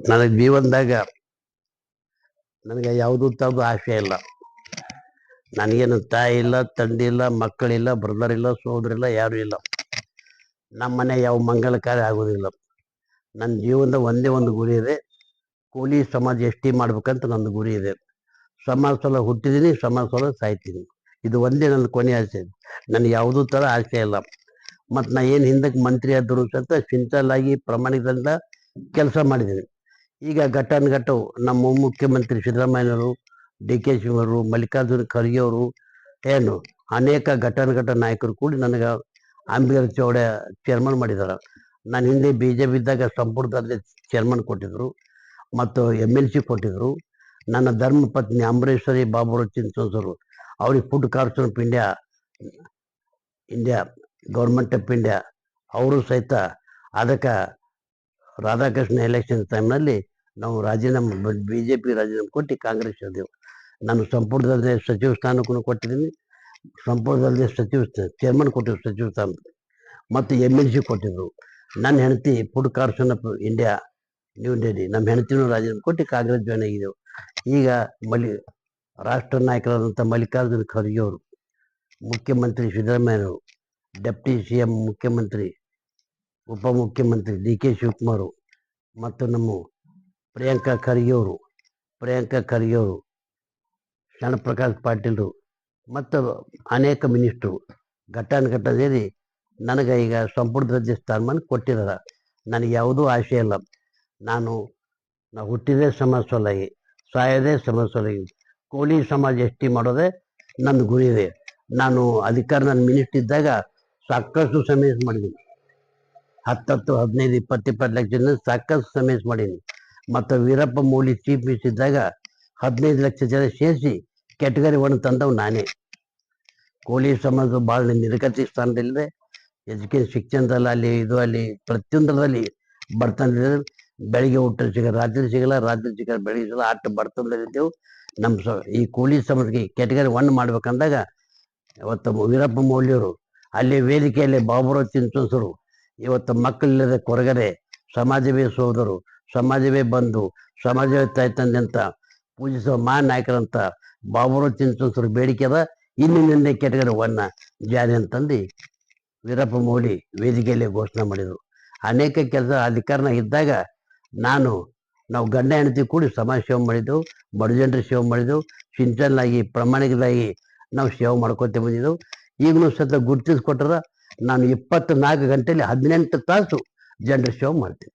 ನನಗೆ ಜೀವನದಾಗ ನನಗೆ ಯಾವುದೂ ತರದು ಆಸೆ ಇಲ್ಲ. ನನಗೇನು ತಾಯಿ ಇಲ್ಲ, ತಂದೆ ಇಲ್ಲ, ಮಕ್ಕಳಿಲ್ಲ, ಬ್ರದರ್ ಇಲ್ಲ, ಸೋದರಿಲ್ಲ, ಯಾರೂ ಇಲ್ಲ. ನಮ್ಮ ಮನೆ ಯಾವ ಮಂಗಲ ಕಾರ್ಯ ಆಗೋದಿಲ್ಲ. ನನ್ನ ಜೀವನದ ಒಂದೇ ಒಂದು ಗುರಿ ಇದೆ, ಕೂಲಿ ಸಮಾಜ ಎಷ್ಟಿ ಮಾಡ್ಬೇಕಂತ ನಂದು ಗುರಿ ಇದೆ. ಸಮಾಜ ಸಲ ಹುಟ್ಟಿದ್ದೀನಿ, ಸಮಾಜ ಸಲ ಸಾಯ್ತೀನಿ. ಇದು ಒಂದೇ ನನ್ನ ಕೊನೆ ಆಸೆ. ನನಗೆ ಯಾವುದೂ ಥರ ಆಸೆ ಇಲ್ಲ. ಮತ್ತು ನಾ ಏನು ಹಿಂದಕ್ಕೆ ಮಂತ್ರಿ ಆದರೂ ಸಹಿತ ಸಿನ್ಸಿಯರ್ ಆಗಿ ಪ್ರಾಮಾಣಿಕದಿಂದ ಕೆಲಸ ಮಾಡಿದ್ದೀನಿ. ಈಗ ಘಟ್ಟಾನುಘಟ್ಟವು ನಮ್ಮ ಮುಖ್ಯಮಂತ್ರಿ ಸಿದ್ದರಾಮಯ್ಯನವರು, ಡಿ ಕೆ ಶಿವರು, ಮಲ್ಲಿಕಾರ್ಜುನ ಖರ್ಗೆ ಅವರು, ಏನು ಅನೇಕ ಘಟ್ಟಾನುಘಟ್ಟ ನಾಯಕರು ಕೂಡಿ ನನಗೆ ಅಂಬೇಡ್ಕರ್ ಚೌಡ ಚೇರ್ಮನ್ ಮಾಡಿದ್ದಾರೆ. ನಾನು ಹಿಂದೆ BJP ಇದ್ದಾಗ ಸಂಪುಟದಲ್ಲಿ ಚೇರ್ಮನ್ ಕೊಟ್ಟಿದ್ದರು ಮತ್ತು MLC ಕೊಟ್ಟಿದ್ದರು. ನನ್ನ ಧರ್ಮ ಪತ್ನಿ ಅಂಬರೀಶ್ವರಿ ಬಾಬುರಾವ್ ಚಿಂಚೋಸರು ಅವ್ರಿಗೆ food corporation of India government of India ಅವರು ಸಹಿತ ಅದಕ್ಕೆ ರಾಧಾಕೃಷ್ಣ ಎಲೆಕ್ಷನ್ ಟೈಮ್ನಲ್ಲಿ ನಾವು ರಾಜೀನಾಮೆ BJP ರಾಜೀನಾಮೆ ಕೊಟ್ಟು ಕಾಂಗ್ರೆಸ್ ಇದ್ದೆವು. ನಾನು ಸಂಪುಟದಲ್ಲಿ ಸಚಿವ ಸ್ಥಾನಕ್ಕೂ ಕೊಟ್ಟಿದ್ದೀನಿ, ಸಂಪುಟದಲ್ಲಿ ಚೇರ್ಮನ್ ಕೊಟ್ಟಿದ್ರು ಸಚಿವ ಸ್ಥಾನ, ಮತ್ತು MLC ಕೊಟ್ಟಿದ್ರು. ನನ್ನ ಹೆಂಡತಿ food corporation of India new Delhi, ನಮ್ಮ ಹೆಂಡತಿನೂ ರಾಜೀನಾಮೆ ಕೊಟ್ಟು ಕಾಂಗ್ರೆಸ್ ಜಾಯ್ನ್ ಆಗಿದ್ದೆವು. ಈಗ ರಾಷ್ಟ್ರ ನಾಯಕರಾದಂಥ ಮಲ್ಲಿಕಾರ್ಜುನ ಖರ್ಗೆ ಅವರು, ಮುಖ್ಯಮಂತ್ರಿ ಸಿದ್ದರಾಮಯ್ಯವರು, ಡೆಪ್ಟಿ CM ಮುಖ್ಯಮಂತ್ರಿ ಉಪಮುಖ್ಯಮಂತ್ರಿ DK ಶಿವಕುಮಾರ್ ಮತ್ತು ನಮ್ಮ ಪ್ರಿಯಾಂಕಾ ಖರ್ಗೆ ಅವರು, ಶರಣ ಪ್ರಕಾಶ್ ಪಾಟೀಲ್ರು ಮತ್ತು ಅನೇಕ ಮಿನಿಸ್ಟ್ರು ಘಟ್ಟಾನುಘಟ್ಟ ಸೇರಿ ನನಗೆ ಈಗ ಸಂಪುಟದ ಸ್ಥಾನಮಾನ ಕೊಟ್ಟಿದ್ದಾರೆ. ನನಗೆ ಯಾವುದೂ ಆಸೆ ಇಲ್ಲ. ನಾವು ಹುಟ್ಟಿದೇ ಸಮಾಜ ಸಲುವಾಗಿ, ಸಾಯೋದೇ ಸಮಾಜ ಸಲುವಾಗಿ. ಕೋಲಿ ಸಮಾಜ ಎಷ್ಟಿ ಮಾಡೋದೇ ನನ್ನ ಗುರಿ ಇದೆ. ನಾನು ನನ್ನ ಮಿನಿಸ್ಟ್ರ್ ಇದ್ದಾಗ ಸಾಕಷ್ಟು ಸಮೇಸ್ ಮಾಡಿದ್ದೀನಿ. 10, 15, 20 ಲಕ್ಷ ಜನ ಸಾಕಷ್ಟು ಸಮೇಸ್ ಮಾಡೀನಿ. ಮತ್ತು ವೀರಪ್ಪ ಮೊಯ್ಲಿ ಚೀಫ್ ಮಿನಿಸ್ಟರ್ ಇದ್ದಾಗ 15 ಲಕ್ಷ ಜನ ಸೇರಿಸಿ ಕ್ಯಾಟಗರಿ 1 ತಂದವು ನಾನೇ. ಕೋಲಿ ಸಮಾಜ ಭಾಳ ನಿರ್ಗತಿ ಸ್ಥಾನದಲ್ಲಿದೆ. ಎಜುಕೇಶನ್ ಶಿಕ್ಷಣದಲ್ಲಿ ಇದು ಅಲ್ಲಿ ಪ್ರತಿಯೊಂದರಲ್ಲಿ ಬಡತನ. ಬೆಳಿಗ್ಗೆ ಊಟ ಸಿಗಲ್ಲ, ರಾತ್ರಿ ಸಿಗಲ್ಲ, ರಾತ್ರಿ ಸಿಗಲ್ಲ, ಬೆಳಿಗ್ಗೆ ಸಿಗಲ್ಲ, ಅಷ್ಟು ಬಡತನದಲ್ಲಿದ್ದೆವು. ನಮ್ಮ ಈ ಕೂಲಿ ಸಮಾಜಕ್ಕೆ ಕ್ಯಾಟಗರಿ 1 ಮಾಡ್ಬೇಕಂದಾಗ ಇವತ್ತು ವೀರಪ್ಪ ಮೊಯ್ಲಿಯವರು ಅಲ್ಲಿ ವೇದಿಕೆಯಲ್ಲಿ ಬಾಬುರಾವ್ ಚಿಂಚೋಸರು ಇವತ್ತು ಮಕ್ಕಳಿಲ್ಲದೆ ಕೊರಗದೆ ಸಮಾಜವೇ ಸೋದರು, ಸಮಾಜವೇ ಬಂಧು, ಸಮಾಜವೇ ತಾಯಿ ತಂದೆ ಅಂತ ಪೂಜಿಸುವ ನಾಯಕರಂತ ಬಾಬುರಾವ್ ಚಿಂಚೋಸರು ಬೇಡಿಕೆ ಅದ. ಇನ್ನಿಂದ ಕ್ಯಾಟಗರಿ 1 ಜಾರಿ ಅಂತಂದು ವೀರಪ್ಪ ಮೊಯ್ಲಿ ವೇದಿಕೆಯಲ್ಲಿ ಘೋಷಣೆ ಮಾಡಿದರು. ಅನೇಕ ಕೆಲಸ ಅಧಿಕಾರನ ಇದ್ದಾಗ ನಾವು ಗಂಡ ಹೆಂಡತಿ ಕೂಡಿ ಸಮಾಜ ಸೇವೆ ಮಾಡಿದ್ದೆವು, ಬಡ ಜನರ ಸೇವೆ ಮಾಡಿದ್ದೆವು, ಸಿನ್ಸಿಯರ್ನಾಗಿ ಪ್ರಾಮಾಣಿಕವಾಗಿ ನಾವು ಸೇವೆ ಮಾಡ್ಕೊತ ಬಂದಿದ್ದೆವು. ಈಗಲೂ ಸಹಿತ ಗುರುತಿಸ್ಕೊಟ್ಟಾರ. ನಾನು 24 ಗಂಟೆಯಲ್ಲಿ 18 ತಾಸು ಜನರ ಸೇವೆ ಮಾಡ್ತೀನಿ.